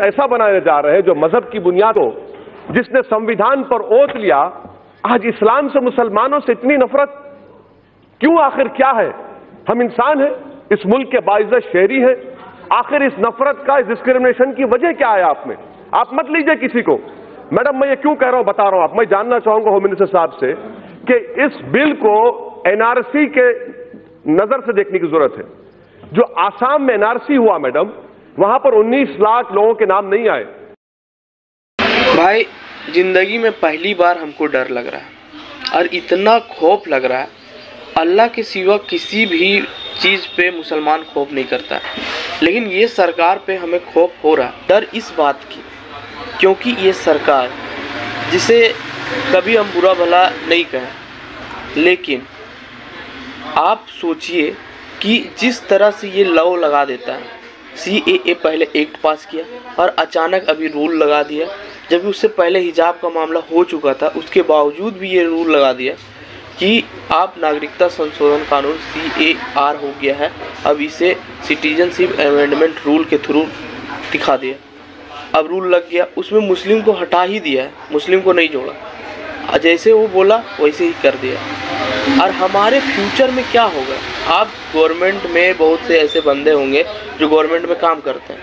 ऐसा बनाने जा रहे हैं जो मजहब की बुनियाद हो, जिसने संविधान पर ओथ लिया। आज इस्लाम से, मुसलमानों से इतनी नफरत क्यों? आखिर क्या है? हम इंसान हैं, इस मुल्क के बाइज्जत शहरी हैं। आखिर इस नफरत का, इस डिस्क्रिमिनेशन की वजह क्या है आप में? आप मत लीजिए किसी को। मैडम, मैं ये क्यों कह रहा हूं बता रहा हूं। आप, मैं जानना चाहूंगा होम मिनिस्टर साहब से कि इस बिल को एनआरसी के नजर से देखने की जरूरत है। जो आसाम में एनआरसी हुआ मैडम, वहां पर 19 लाख लोगों के नाम नहीं आए। भाई, जिंदगी में पहली बार हमको डर लग रहा है और इतना खौफ लग रहा है। अल्लाह के सिवा किसी भी चीज़ पे मुसलमान खौफ नहीं करता है, लेकिन ये सरकार पे हमें खौफ हो रहा है। डर इस बात की क्योंकि ये सरकार, जिसे कभी हम बुरा भला नहीं कहें, लेकिन आप सोचिए कि जिस तरह से ये लॉ लगा देता है। CAA पहले एक्ट पास किया और अचानक अभी रूल लगा दिया, जबकि उससे पहले हिजाब का मामला हो चुका था। उसके बावजूद भी ये रूल लगा दिया कि आप नागरिकता संशोधन कानून CAR हो गया है, अब इसे सिटीजनशिप अमेंडमेंट रूल के थ्रू दिखा दिया। अब रूल लग गया, उसमें मुस्लिम को हटा ही दिया है, मुस्लिम को नहीं जोड़ा। जैसे वो बोला वैसे ही कर दिया। और हमारे फ्यूचर में क्या होगा? आप गवर्नमेंट में बहुत से ऐसे बंदे होंगे जो गवर्नमेंट में काम करते हैं,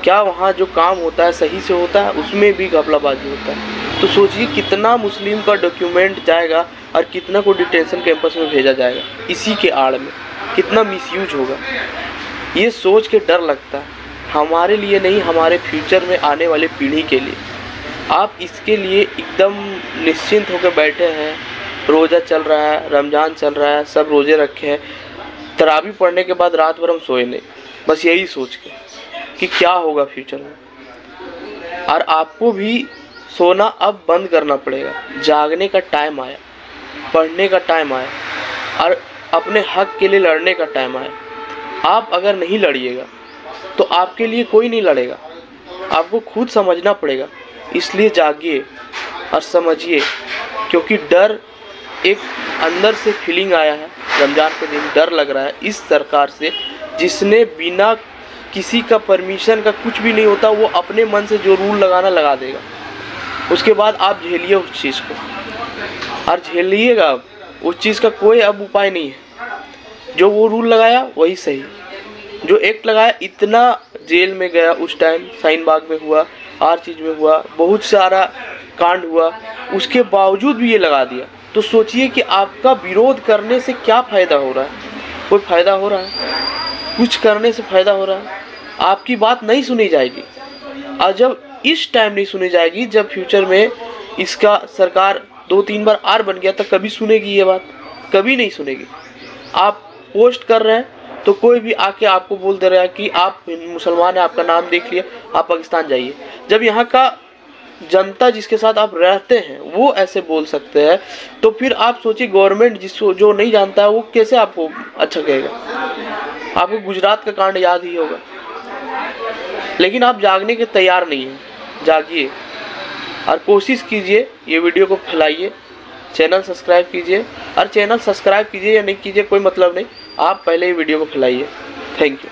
क्या वहाँ जो काम होता है सही से होता है? उसमें भी घपलाबाजी होता है। तो सोचिए कितना मुस्लिम का डॉक्यूमेंट जाएगा और कितना को डिटेंशन कैंपस में भेजा जाएगा। इसी के आड़ में कितना मिसयूज होगा, ये सोच के डर लगता है। हमारे लिए नहीं, हमारे फ्यूचर में आने वाले पीढ़ी के लिए। आप इसके लिए एकदम निश्चिंत होकर बैठे हैं। रोज़ा चल रहा है, रमज़ान चल रहा है, सब रोज़े रखे हैं। तरावी पढ़ने के बाद रात भर हम सोए नहीं, बस यही सोच के कि क्या होगा फ्यूचर में। और आपको भी सोना अब बंद करना पड़ेगा। जागने का टाइम आया, पढ़ने का टाइम आया और अपने हक के लिए लड़ने का टाइम आया। आप अगर नहीं लड़िएगा तो आपके लिए कोई नहीं लड़ेगा। आपको खुद समझना पड़ेगा। इसलिए जागिए और समझिए, क्योंकि डर एक अंदर से फीलिंग आया है। रमज़ान के दिन डर लग रहा है इस सरकार से, जिसने बिना किसी का परमिशन का, कुछ भी नहीं होता, वो अपने मन से जो रूल लगाना लगा देगा। उसके बाद आप झेलिए उस चीज़ को, और झेलिएगा। उस चीज़ का कोई अब उपाय नहीं है। जो वो रूल लगाया वही सही, जो एक्ट लगाया, इतना जेल में गया उस टाइम, शाहीन बाग में हुआ, हर चीज़ में हुआ, बहुत सारा कांड हुआ, उसके बावजूद भी ये लगा दिया। तो सोचिए कि आपका विरोध करने से क्या फ़ायदा हो रहा है? कोई फ़ायदा हो रहा है? कुछ करने से फ़ायदा हो रहा है? आपकी बात नहीं सुनी जाएगी। और जब इस टाइम नहीं सुनी जाएगी, जब फ्यूचर में इसका सरकार 2-3 बार और बन गया, तो कभी सुनेगी ये बात? कभी नहीं सुनेगी। आप पोस्ट कर रहे हैं तो कोई भी आके आपको बोल दे रहा है कि आप मुसलमान हैं, आपका नाम देख लिया, आप पाकिस्तान जाइए। जब यहाँ का जनता जिसके साथ आप रहते हैं वो ऐसे बोल सकते हैं, तो फिर आप सोचिए गवर्नमेंट जिसको जो नहीं जानता है वो कैसे आपको अच्छा कहेगा? आपको गुजरात का कांड याद ही होगा। लेकिन आप जागने के तैयार नहीं हैं। जागिए और कोशिश कीजिए, ये वीडियो को फैलाइए, चैनल सब्सक्राइब कीजिए। और चैनल सब्सक्राइब कीजिए या नहीं कीजिए कोई मतलब नहीं, आप पहले ही वीडियो को फैलाइए। Thank you.